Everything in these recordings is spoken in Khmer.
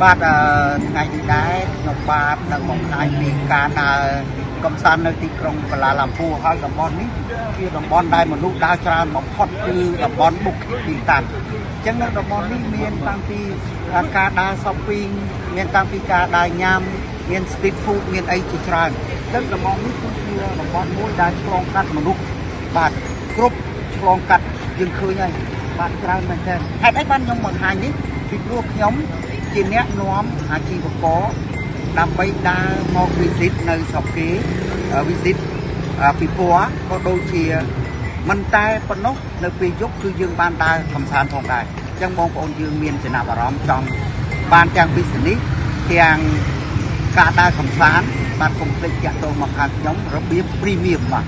បាទថ្ងៃនេះដែរខ្ញុំបាទនឹងបង្ហាញពីការដើរកំសាន្តនៅទីក្រុងកាឡាឡាំពូហើយតំបន់នេះជាតំបន់ដែលមនុស្សដើរច្រើនបំផុតគឺតំបន់បុកទីតាំងអញ្ចឹងនៅតំបន់នេះមានតាំងពីការដើរ shopping មានតាំងពីការដើរញ៉ាំមាន street food មានអីជាច្រើនអញ្ចឹងតំបន់នេះគឺជាតំបន់មួយដែលឆ្លងកាត់មនុស្សបាទគ្រប់ឆ្លងកាត់យើងឃើញហើយបាទច្រើនមែនទែនហេតុអីបានខ្ញុំបង្ហាញនេះពីព្រោះខ្ញុំជាអ្នកនាំអាជីវករដើម្បីដើរមក visit នៅស្រុកគេ visit ពិព័រណ៍ក៏ដូចជាមិនតែប៉ុណ្ណោះនៅពេលយប់គឺយើងបានដើរកំសាន្តផងដែរអញ្ចឹងបងប្អូនយើងមានចំណាប់អារម្មណ៍ចង់បានទាំង business ទាំងការដើរកំសាន្តបាទកុំភ្លេចតាក់ទងមកខាងខ្ញុំរបៀប premium បាទ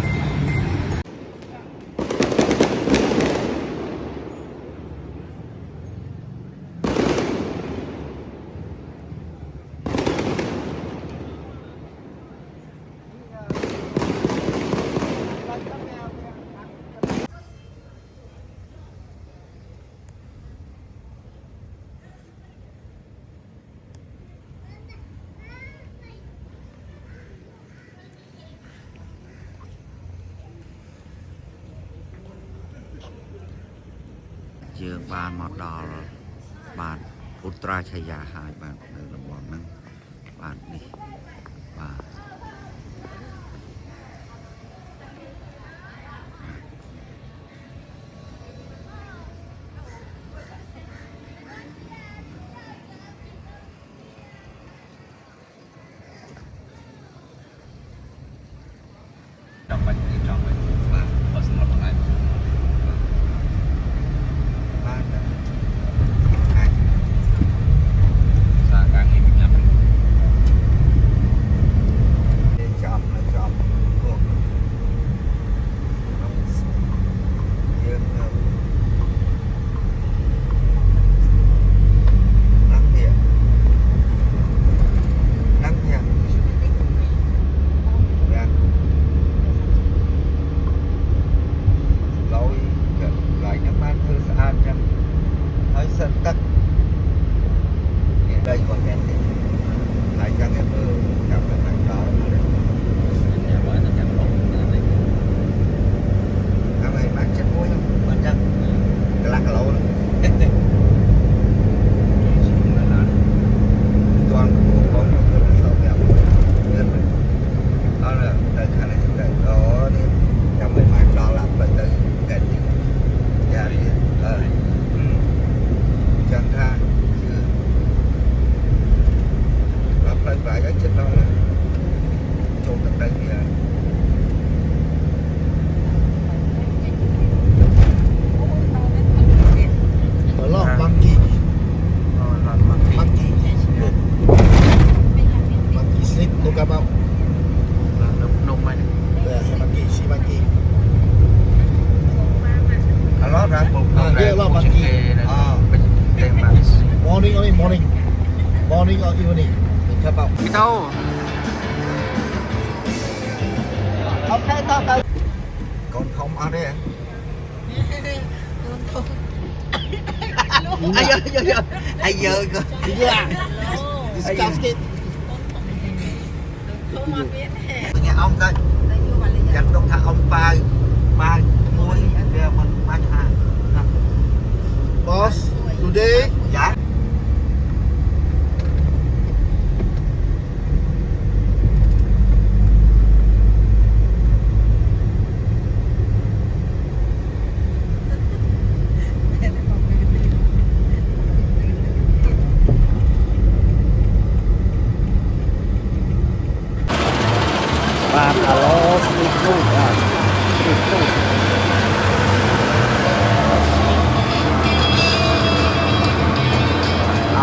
យើងបានមកដល់បាទឧត្រាឆាយាហើយបាទនៅតំបន់ហ្នឹងបាទនេះបាទចាំបាច់ចាំបាច់បាទបើស្មត់ហ្នឹងសិនទឹកនេះដីគាត់មានទេហើយចឹងគេមើលចាំទៅខាងដល់ចាំបើទៅចាំលោកហើយបានចិត្តមួយមិនចឹងកន្លះគីឡូហ្នឹងទាន់បងទៅសោកយ៉ាងមានអត់ទៅខាងនេះទៅអូនេះចាំមិនបានដល់ឡាប់ទៅតែទីយ៉ារីchẳng tha chứ lắp lên vài cái chất đó là trộn tận đây thì mở lọ monkey monkey sleep look about nông này monkey see monkey a lot right yeah a lot monkey morning only morning or evening mình come out đi đâu ok tao tao còn không ăn đấy anh ai giờ cơ nghe ông đây dành trong thằng ông ba muối để mình bán hàng boss today dạ bạn alo street food street food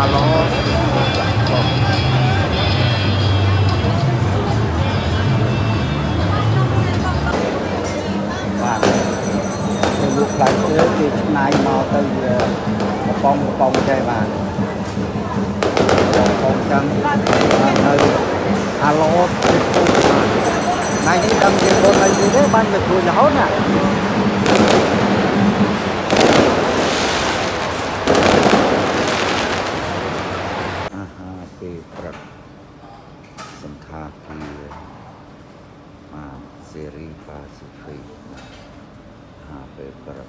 aloបាទទៅលក់ផ្លែឈើគេឆ្នៃមកទៅកំប៉ុងចេះបាទកំប៉ុងចឹងនៅអាឡូstreet food ថ្ងៃនេះដឹងជាបងអីទេបានទៅជួយរហូតណាអា free ពេលព្រឹក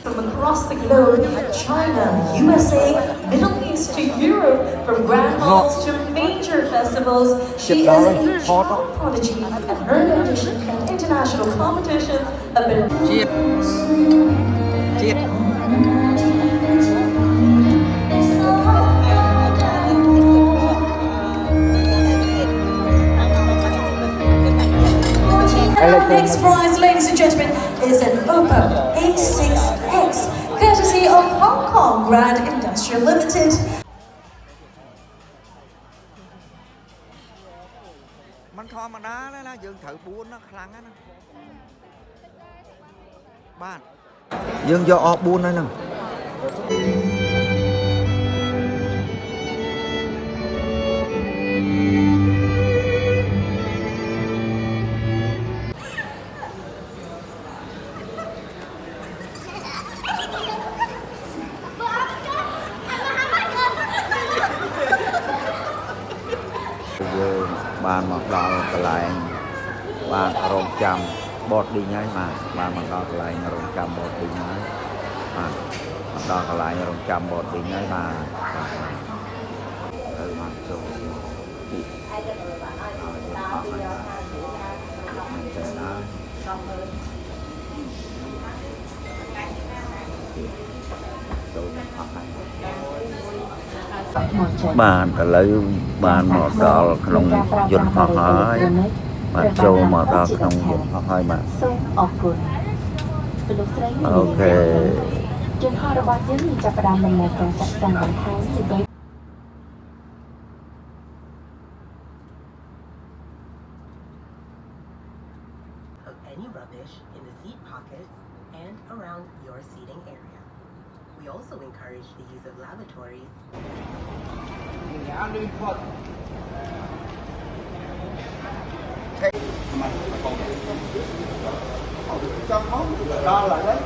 From across the globe, China, USA, Middle East to Europe, from grand balls to major festivals, she is a child prodigy, and her auditions at international competitions have been. Our next prize, ladies and gentlemen, is an Oppo A6X, courtesy of Hong Kong Grand Industrial Limited. มันធម្មតាណាយើងត្រូវ4ណាខ្លាំងណាបាទយើងយកអស់4ហើយហ្នឹង យើងបានមកដល់កន្លែងបាទរងចាំបតឌីងហើយបាទមកដល់កន្លែងរងចាំបតឌីងហើយបាទមកដល់កន្លែងរងចាំបតឌីងហើយបាទហើយមកចូលទីបានឥឡូវបានមកដល់ក្នុងយន្តហោះហើយបាទចូលមកដល់ក្នុងយន្តហោះហើយបាទសូមអរគុណលោកស្រីអូខេយន្តហោះរបស់យើងនឹងចាប់ផ្ដើមដំណើរការចាក់តាំងបន្ថែមពីany rubbish in the seat pockets and around your seating area. We also encourage the use of lavatories. Đó là đấy.